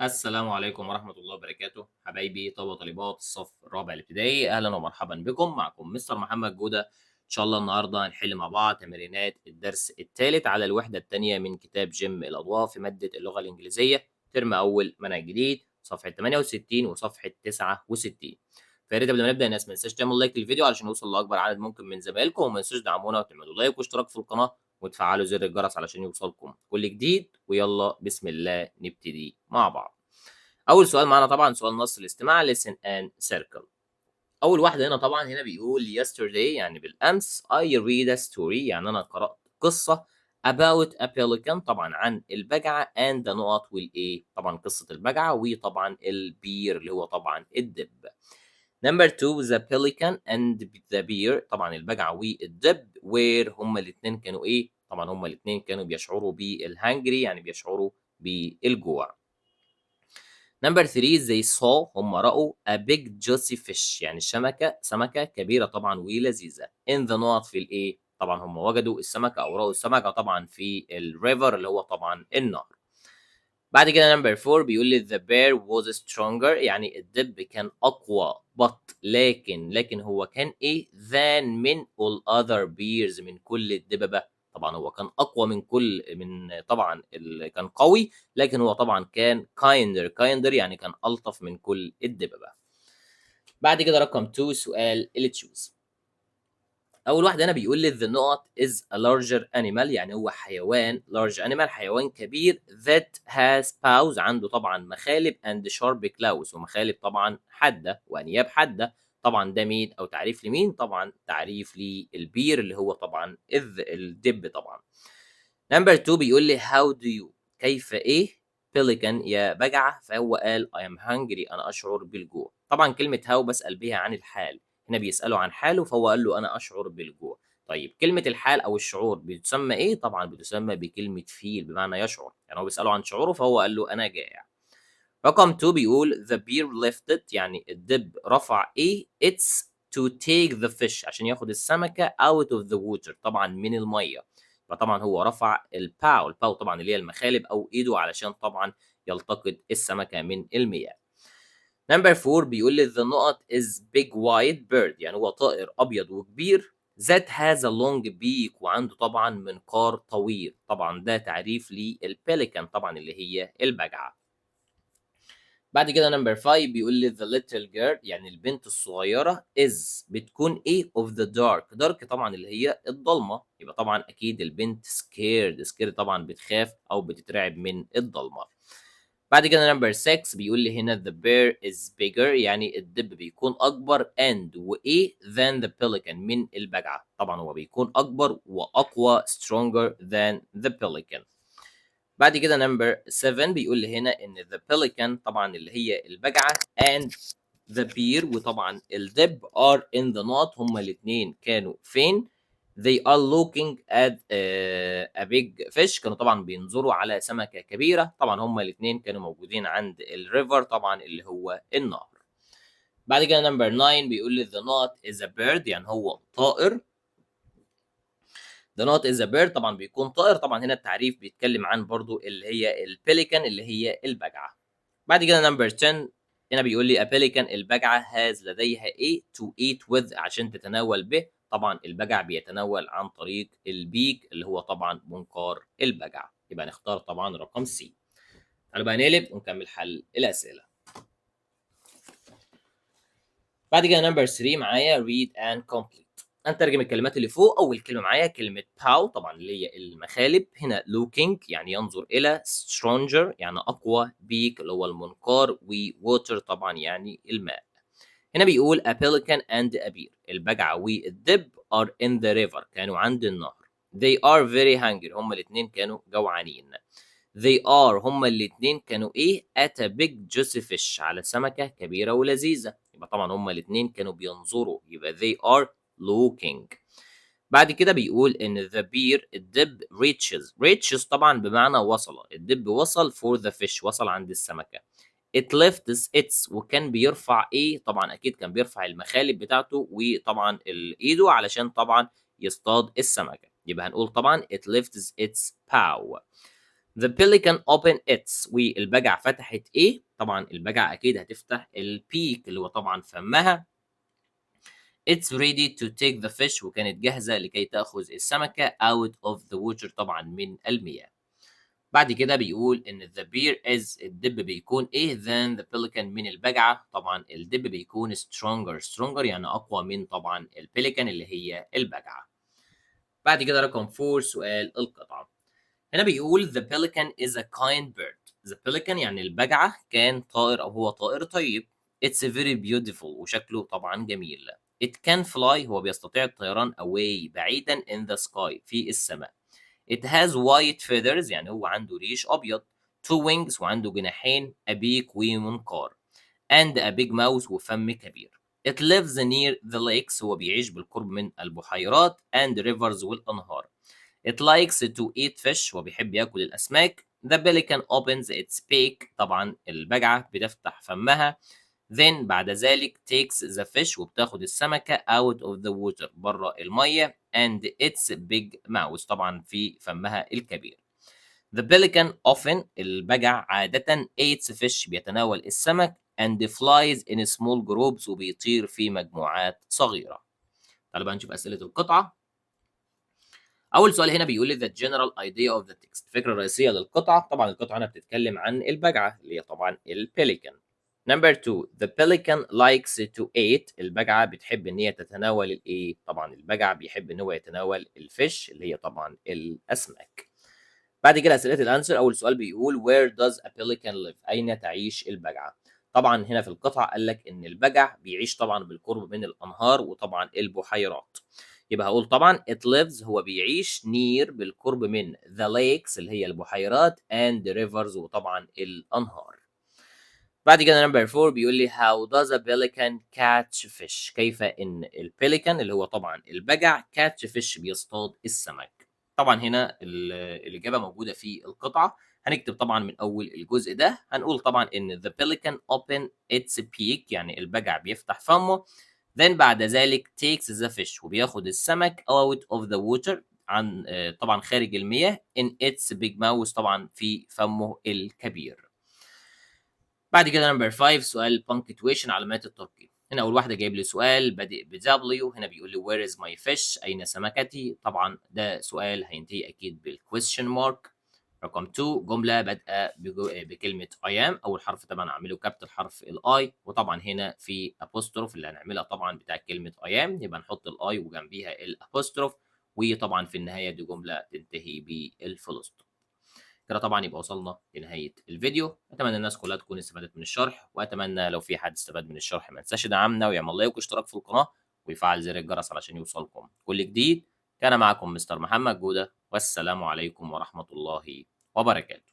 السلام عليكم ورحمة الله وبركاته، حبايبي طلبة وطالبات الصف الرابع الابتدائي، أهلا ومرحبا بكم. معكم مستر محمد جودة. إن شاء الله النهاردة هنحل مع بعض تمرينات الدرس الثالث على الوحدة الثانية من كتاب جيم الأضواء في مادة اللغة الإنجليزية، ترم أول منهج جديد، صفحة 68 وصفحة 69. فيا ريت قبل ما نبدأ الناس ما تنساش تعمل لايك للفيديو علشان يوصل لأكبر عدد ممكن من زمايلكم، وما تنسوش تدعمونا وتعملوا لايك واشتراك في القناة وتفعلوا زر الجرس علشان يوصلكم كل جديد. ويلا بسم الله نبتدي مع بعض. أول سؤال معانا طبعًا سؤال نص الاستماع listen and circle. أول واحدة هنا طبعًا هنا بيقول yesterday يعني بالأمس I read a story يعني أنا قرأت قصة about a pelican طبعًا عن البجعة and the نقط والإيه طبعًا قصة البجعة وطبعًا البير اللي هو طبعًا الدب. Number 2 the pelican and the bear طبعًا البجعة والدب where هُم الاتنين كانوا إيه، طبعًا هُم الاتنين كانوا بيشعروا بالhungry يعني بيشعروا بالجوع. Number 3 they saw هم رأوا a big juicy fish يعني سمكة كبيرة طبعًا ولذيذة in the نقط في الإيه، طبعًا هم وجدوا السمكة أو رأوا السمكة طبعًا في الriver اللي هو طبعًا النهر. بعد كده number 4 بيقول لي the bear was stronger يعني الدب كان أقوى لكن هو كان إيه than من all other bears من كل الدببة. طبعًا هو كان أقوى من طبعًا كان قوي، لكن هو طبعًا كان kinder يعني كان ألطف من كل الدببة. بعد كده رقم 2 سؤال التشوز. أول واحد هنا بيقول لي the نقط is a larger animal يعني هو حيوان large animal حيوان كبير that has paws عنده طبعًا مخالب and sharp claws ومخالب طبعًا حادة وأنياب حادة. طبعًا ده مين أو تعريف لمين؟ طبعًا تعريف للبير اللي هو طبعًا الدب طبعًا. Number 2 بيقول لي how do you كيف إيه pelican يا بجعة؟ فهو قال I am hungry أنا أشعر بالجوع. طبعًا كلمة how باسأل بيها عن الحال. هنا بيسأله عن حاله فهو قال له أنا أشعر بالجوع. طيب كلمة الحال أو الشعور بتسمى إيه؟ طبعًا بتسمى بكلمة feel بمعنى يشعر، يعني هو بيسأله عن شعوره فهو قال له أنا جائع. رقم 2 بيقول the bear lifted يعني الدب رفع إيه its to take the fish عشان ياخد السمكة out of the water طبعًا من المَيّة. فطبعًا هو رفع الpaw طبعًا اللي هي المخالب أو إيده علشان طبعًا يلتقط السمكة من المياه. Number 4 بيقول لي the نقط is big white bird يعني هو طائر أبيض وكبير that has a long beak وعنده طبعًا منقار طويل. طبعًا ده تعريف للpelican طبعًا اللي هي البجعة. بعد كده number 5 بيقول لي the little girl يعني البنت الصغيرة is بتكون إيه of the dark طبعًا اللي هي الضلمة. يبقى طبعًا أكيد البنت scared طبعًا بتخاف أو بتترعب من الضلمة. بعد كده number 6 بيقول لي هنا the bear is bigger يعني الدب بيكون أكبر and وإيه than the pelican من البجعة. طبعًا هو بيكون أكبر وأقوى stronger than the pelican. بعد كده number 7 بيقول لي هنا إن the pelican طبعًا اللي هي البجعة and the bear وطبعًا الدب are in the knot هُم الاتنين كانوا فين؟ They are looking at a big fish كانوا طبعًا بينظروا على سمكة كبيرة. طبعًا هُم الاتنين كانوا موجودين عند الriver طبعًا اللي هو النهر. بعد كده number 9 بيقول لي the knot is a bird يعني هو طائر. The note is a bird طبعًا بيكون طائر. طبعًا هنا التعريف بيتكلم عن برضه اللي هي الpelican اللي هي البجعة. بعد كده number 10 هنا بيقول لي a pelican البجعة has لديها إيه to eat with عشان تتناول به. طبعًا البجع بيتناول عن طريق الbeak اللي هو طبعًا منقار البجعة. يبقى نختار طبعًا رقم C. تعالوا بقى نقلب ونكمل حل الأسئلة. بعد كده number 3 معايا read and complete. هنترجم الكلمات اللي فوق. أول كلمة معايا كلمة paw طبعًا اللي هي المخالب. هنا looking يعني ينظر إلى stronger يعني أقوى beak اللي هو المنقار وwater طبعًا يعني الماء. هنا بيقول a pelican and a bear البجعة والدب are in the river كانوا عند النهر. They are very hungry هما الاتنين كانوا جوعانين. They are هما الاتنين كانوا إيه at a big juicy fish على سمكة كبيرة ولذيذة. يبقى طبعًا هما الاتنين كانوا بينظروا يبقى they are looking. بعد كده بيقول إن the bear الدب reaches طبعًا بمعنى وصل. الدب وصل for the fish وصل عند السمكة. It lifts its وكان بيرفع إيه طبعًا أكيد كان بيرفع المخالب بتاعته وطبعًا إيده علشان طبعًا يصطاد السمكة. يبقى هنقول طبعًا it lifts its paw. The pelican opened its والبجع فتحت إيه؟ طبعًا البجعة أكيد هتفتح الbeak اللي هو طبعًا فمها. It's ready to take the fish وكانت جاهزة لكي تأخذ السمكة out of the water طبعًا من المياه. بعد كده بيقول إن the bear is الدب بيكون إيه than the pelican من البجعة. طبعًا الدب بيكون stronger يعني أقوى من طبعًا الpelican اللي هي البجعة. بعد كده رقم 4 سؤال القطعة. هنا بيقول the pelican is a kind bird. The pelican يعني البجعة كان طائر أو هو طائر طيب. It's very beautiful وشكله طبعًا جميل. It can fly هو بيستطيع الطيران away بعيدًا in the sky في السماء. It has white feathers يعني هو عنده ريش أبيض. Two wings وعنده جناحين. A beak ومنقار. And a big mouth وفم كبير. It lives near the lakes هو بيعيش بالقرب من البحيرات and rivers والأنهار. It likes to eat fish وبيحب ياكل الأسماك. The pelican opens its beak طبعًا البجعة بتفتح فمها. Then بعد ذلك takes the fish وبتاخد السمكة out of the water برّه المَيّة and its big mouth طبعًا في فمها الكبير. The pelican often البجع عادةً eats fish بيتناول السمك and flies in small groups وبيطير في مجموعات صغيرة. تعالوا بقى نشوف أسئلة القطعة. أول سؤال هنا بيقول لي the general idea of the text الفكرة الرئيسية للقطعة. طبعًا القطعة هنا بتتكلم عن البجعة اللي هي طبعًا الpelican. Number 2 the pelican likes to eat البجعة بتحب إن هي تتناول الإيه؟ طبعًا البجع بيحب إن هو يتناول الfish اللي هي طبعًا الأسماك. بعد كده أسئلة الأنسر. أول سؤال بيقول where does a pelican live؟ أين تعيش البجعة؟ طبعًا هنا في القطعة قال لك إن البجع بيعيش طبعًا بالقرب من الأنهار وطبعًا البحيرات. يبقى هاقول طبعًا it lives هو بيعيش near بالقرب من the lakes اللي هي البحيرات and rivers وطبعًا الأنهار. بعد كده number 4 بيقول لي how does a pelican catch fish؟ كيف إن الpelican اللي هو طبعًا البجع catch fish بيصطاد السمك. طبعًا هنا الإجابة موجودة في القطعة. هنكتب طبعًا من أول الجزء ده. هنقول طبعًا إن the pelican open its beak يعني البجع بيفتح فمه. Then بعد ذلك takes the fish وبياخد السمك out of the water عن طبعًا خارج المياه in its big mouth طبعًا في فمه الكبير. بعد كده number 5 سؤال punctuation علامات الترقيم. هنا أول واحدة جايب لي سؤال بادئ بW. هنا بيقول لي where is my fish؟ أين سمكتي؟ طبعًا ده سؤال هينتهي أكيد بالquestion mark. رقم 2 جملة بادئة بكلمة I am. أول حرف طبعًا هاعمله capital حرف الI وطبعًا هنا في apostrophe اللي هنعملها طبعًا بتاعة كلمة I am يبقى نحط الI وجنبيها الapostrophe وطبعًا في النهاية دي جملة تنتهي بالfull stop. كده طبعًا يبقى وصلنا لنهاية الفيديو. أتمنى الناس كلها تكون استفادت من الشرح، وأتمنى لو في حد استفاد من الشرح ما ينساش يدعمنا ويعمل لايك واشتراك في القناة ويفعل زر الجرس علشان يوصلكم كل جديد. كان معكم مستر محمد جودة، والسلام عليكم ورحمة الله وبركاته.